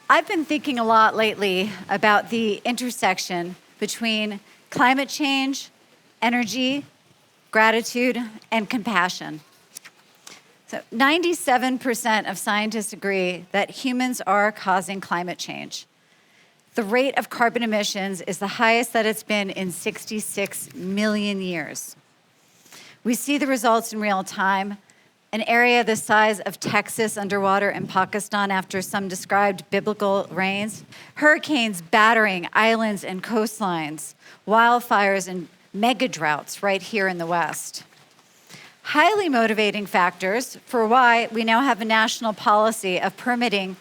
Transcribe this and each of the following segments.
I've been thinking a lot lately about the intersection between climate change, energy, gratitude, and compassion. So 97% of scientists agree that humans are causing climate change. The rate of carbon emissions is the highest that it's been in 66 million years. We see the results in real time. An area the size of Texas underwater in Pakistan after some described biblical rains, hurricanes battering islands and coastlines, wildfires and mega droughts right here in the West. Highly motivating factors for why we now have a national policy of permitting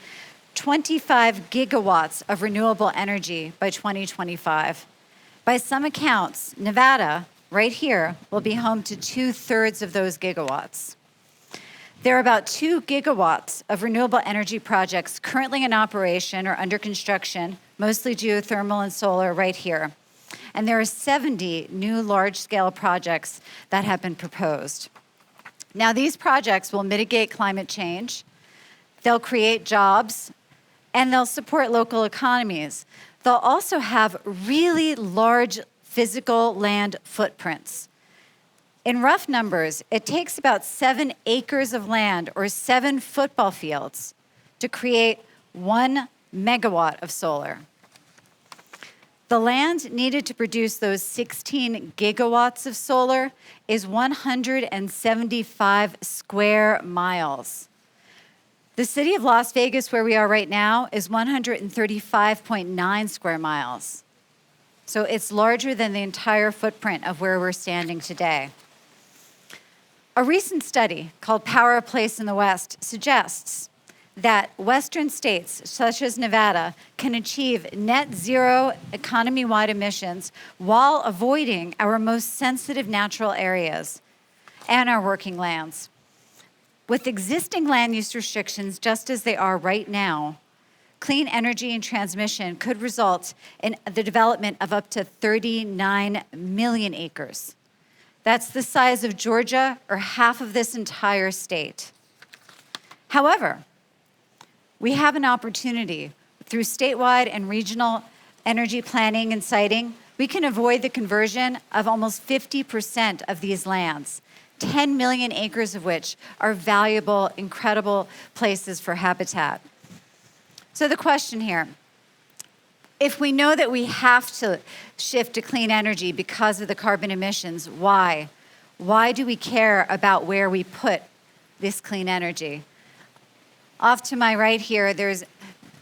25 gigawatts of renewable energy by 2025. By some accounts, Nevada, right here, will be home to 2/3 of those gigawatts. There are about 2 gigawatts of renewable energy projects currently in operation or under construction, mostly geothermal and solar right here. And there are 70 new large-scale projects that have been proposed. Now, these projects will mitigate climate change, they'll create jobs, and they'll support local economies. They'll also have really large physical land footprints. In rough numbers, it takes about 7 acres of land or 7 football fields to create 1 megawatt of solar. The land needed to produce those 16 gigawatts of solar is 175 square miles. The city of Las Vegas, where we are right now, is 135.9 square miles. So it's larger than the entire footprint of where we're standing today. A recent study called Power of Place in the West suggests that Western states, such as Nevada, can achieve net zero economy-wide emissions while avoiding our most sensitive natural areas and our working lands. With existing land use restrictions just as they are right now, clean energy and transmission could result in the development of up to 39 million acres. That's the size of Georgia or half of this entire state. However, we have an opportunity through statewide and regional energy planning and siting. We can avoid the conversion of almost 50% of these lands, 10 million acres of which are valuable, incredible places for habitat. So the question here, if we know that we have to shift to clean energy because of the carbon emissions, why? Why do we care about where we put this clean energy? Off to my right here, there's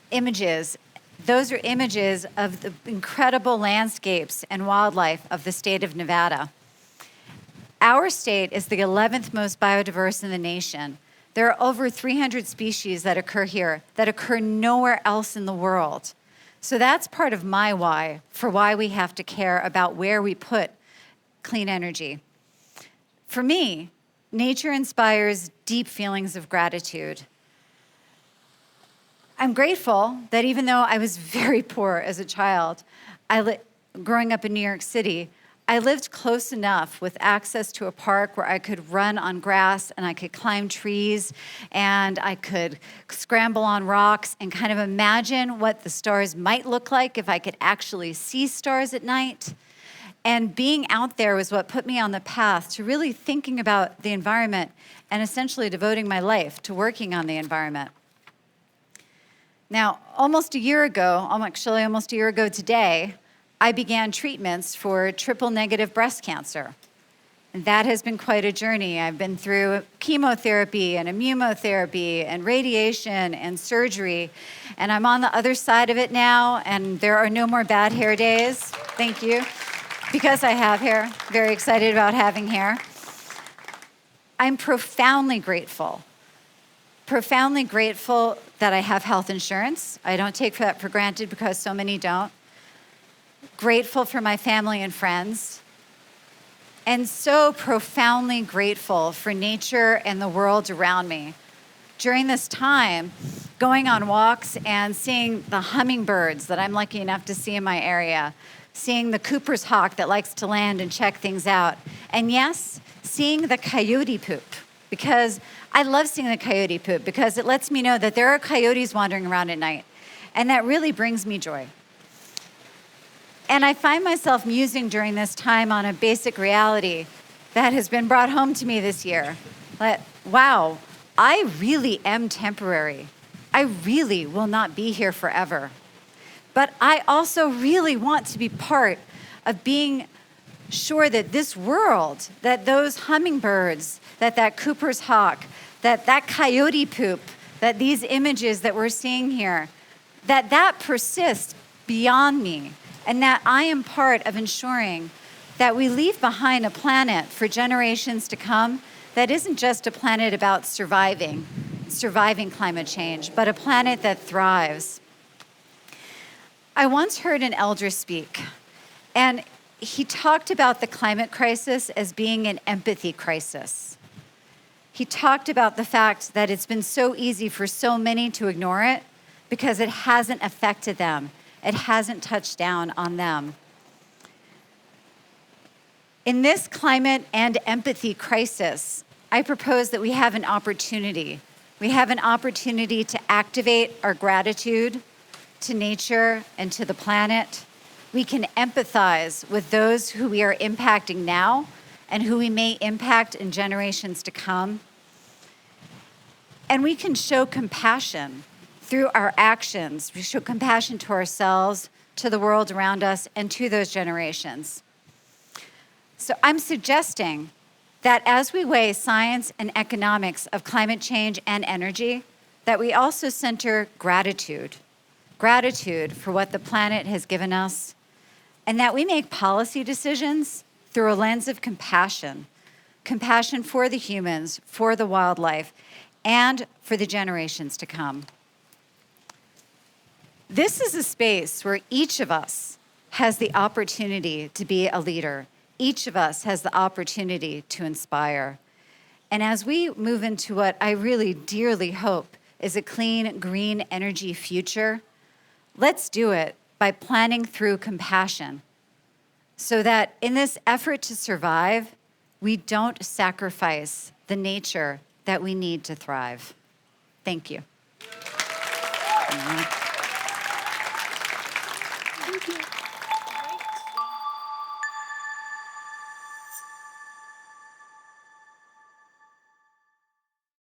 images. Those are images of the incredible landscapes and wildlife of the state of Nevada. Our state is the 11th most biodiverse in the nation. There are over 300 species that occur here that occur nowhere else in the world. So that's part of my why, for why we have to care about where we put clean energy. For me, nature inspires deep feelings of gratitude. I'm grateful that even though I was very poor as a child, growing up in New York City, I lived close enough with access to a park where I could run on grass and I could climb trees and I could scramble on rocks and kind of imagine what the stars might look like if I could actually see stars at night. And being out there was what put me on the path to really thinking about the environment and essentially devoting my life to working on the environment. Now, almost a year ago today, I began treatments for triple-negative breast cancer. And that has been quite a journey. I've been through chemotherapy and immunotherapy and radiation and surgery. And I'm on the other side of it now, and there are no more bad hair days. Thank you. Because I have hair. Very excited about having hair. I'm profoundly grateful that I have health insurance. I don't take that for granted because so many don't. Grateful for my family and friends, and so profoundly grateful for nature and the world around me. During this time, going on walks and seeing the hummingbirds that I'm lucky enough to see in my area, seeing the Cooper's hawk that likes to land and check things out, and yes, seeing the coyote poop, because I love seeing the coyote poop because it lets me know that there are coyotes wandering around at night. And that really brings me joy. And I find myself musing during this time on a basic reality that has been brought home to me this year. That, wow, I really am temporary. I really will not be here forever. But I also really want to be part of being sure that this world, that those hummingbirds, that Cooper's hawk, that coyote poop, that these images that we're seeing here, that persists beyond me, and that I am part of ensuring that we leave behind a planet for generations to come that isn't just a planet about surviving climate change, but a planet that thrives. I once heard an elder speak, and he talked about the climate crisis as being an empathy crisis. He talked about the fact that it's been so easy for so many to ignore it because it hasn't affected them. It hasn't touched down on them. In this climate and empathy crisis, I propose that we have an opportunity. We have an opportunity to activate our gratitude to nature and to the planet. We can empathize with those who we are impacting now and who we may impact in generations to come. And we can show compassion through our actions. We show compassion to ourselves, to the world around us, and to those generations. So I'm suggesting that as we weigh science and economics of climate change and energy, that we also center gratitude for what the planet has given us, and that we make policy decisions through a lens of compassion for the humans, for the wildlife, and for the generations to come. This is a space where each of us has the opportunity to be a leader. Each of us has the opportunity to inspire. And as we move into what I really dearly hope is a clean, green energy future, let's do it by planning through compassion so that in this effort to survive, we don't sacrifice the nature that we need to thrive. Thank you.